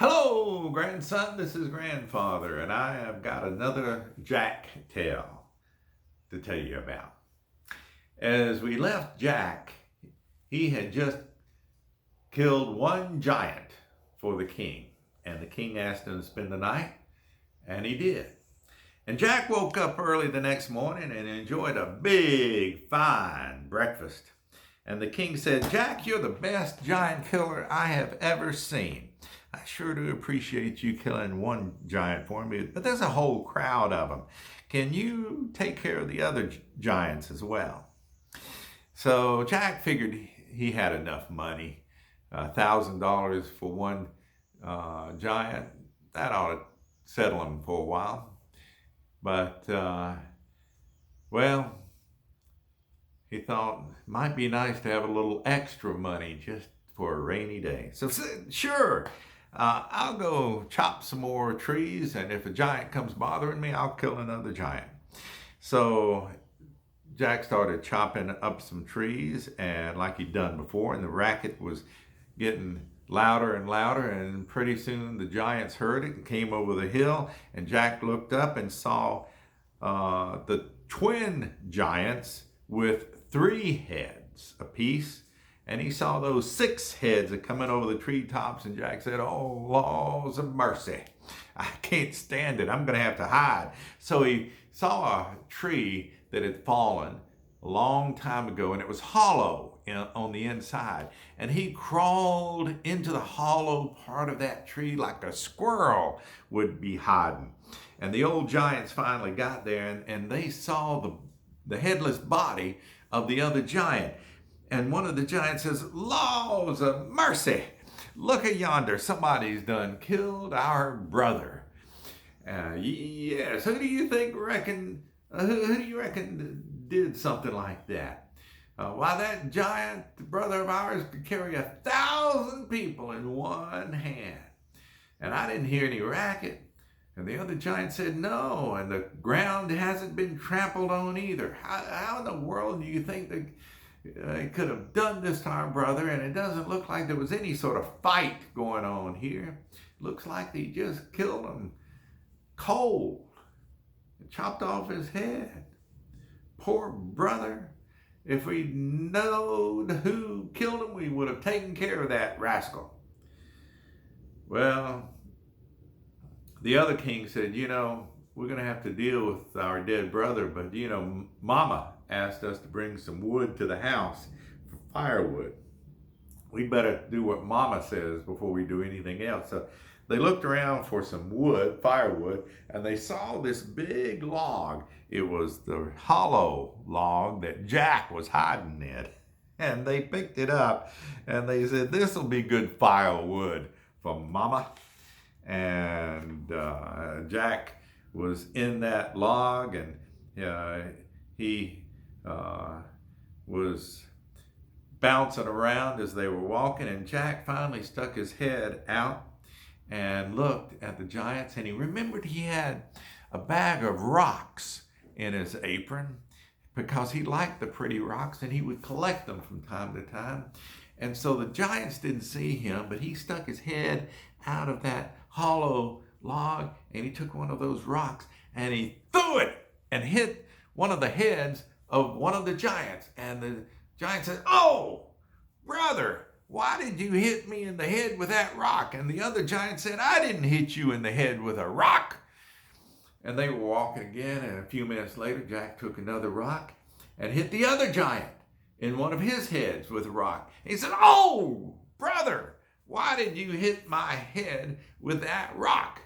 Hello, grandson. This is grandfather, and I have got another Jack tale to tell you about. As we left Jack, he had just killed one giant for the king, and the king asked him to spend the night, and he did. And Jack woke up early the next morning and enjoyed a big, fine breakfast. And the king said, "Jack, you're the best giant killer I have ever seen. I sure do appreciate you killing one giant for me, but there's a whole crowd of them. Can you take care of the other giants as well?" So Jack figured he had enough money. $1,000 for one giant, that ought to settle him for a while. But, well, he thought it might be nice to have a little extra money just for a rainy day. So sure, I'll go chop some more trees, and if a giant comes bothering me, I'll kill another giant. So Jack started chopping up some trees, and like he'd done before, and the racket was getting louder and louder, and pretty soon the giants heard it and came over the hill, and Jack looked up and saw the twin giants with 3 heads apiece, and he saw those 6 heads coming over the treetops, and Jack said, "Oh, laws of mercy, I can't stand it. I'm going to have to hide." So he saw a tree that had fallen a long time ago, and it was hollow on the inside. And he crawled into the hollow part of that tree like a squirrel would be hiding. And the old giants finally got there, and they saw the headless body of the other giant. And one of the giants says, "Laws of mercy, look at yonder. Somebody's done killed our brother." Yes, who do you reckon did something like that? Why, that giant brother of ours could carry 1,000 people in one hand. And I didn't hear any racket. And the other giant said, "No, and the ground hasn't been trampled on either. How in the world do you think they could have done this to our brother? And it doesn't look like there was any sort of fight going on here. Looks like they just killed him cold and chopped off his head. Poor brother. If we'd known who killed him, we would have taken care of that rascal." Well, the other king said, "We're going to have to deal with our dead brother, but, Mama asked us to bring some wood to the house for firewood. We better do what Mama says before we do anything else." So they looked around for some wood, firewood, and they saw this big log. It was the hollow log that Jack was hiding in. And they picked it up, and they said, "This'll be good firewood for Mama." And Jack was in that log, and he was bouncing around as they were walking, and Jack finally stuck his head out and looked at the giants, and he remembered he had a bag of rocks in his apron because he liked the pretty rocks, and he would collect them from time to time. And so the giants didn't see him, but he stuck his head out of that hollow log, and he took one of those rocks and he threw it and hit one of the heads of one of the giants. And the giant said, "Oh, brother, why did you hit me in the head with that rock?" And the other giant said, "I didn't hit you in the head with a rock." And they were walking again, and a few minutes later, Jack took another rock and hit the other giant in one of his heads with a rock. He said, "Oh, brother, why did you hit my head with that rock?"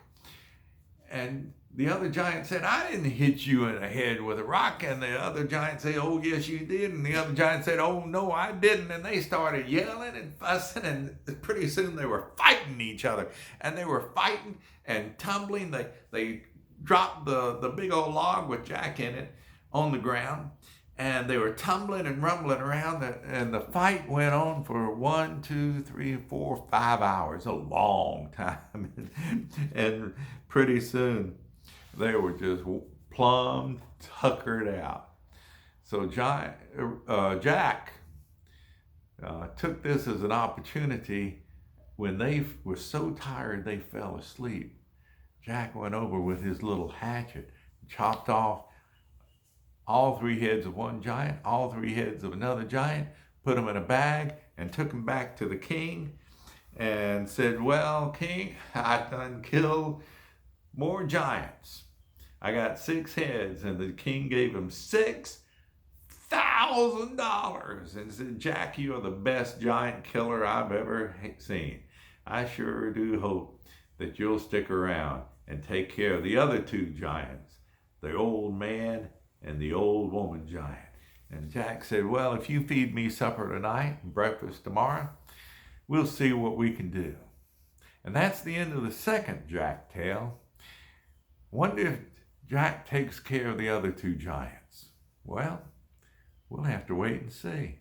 And the other giant said, "I didn't hit you in the head with a rock." And the other giant said, "Oh, yes, you did." And the other giant said, "Oh, no, I didn't." And they started yelling and fussing, and pretty soon they were fighting each other. And they were fighting and tumbling. They dropped the big old log with Jack in it on the ground, and they were tumbling and rumbling around, and the fight went on for 1, 2, 3, 4, 5 hours, a long time. And pretty soon they were just plumb tuckered out. So Jack took this as an opportunity when they were so tired they fell asleep, Jack went over with his little hatchet, chopped off all three heads of one giant, all three heads of another giant, put them in a bag, and took them back to the king and said, "Well, king, I done killed more giants. I got 6 heads." And the king gave him $6,000 and said, "Jack, you are the best giant killer I've ever seen. I sure do hope that you'll stick around and take care of the other 2 giants, the old man and the old woman giant." And Jack said, "Well, if you feed me supper tonight and breakfast tomorrow, we'll see what we can do." And that's the end of the second Jack tale. Wonder if Jack takes care of the other 2 giants. Well, we'll have to wait and see.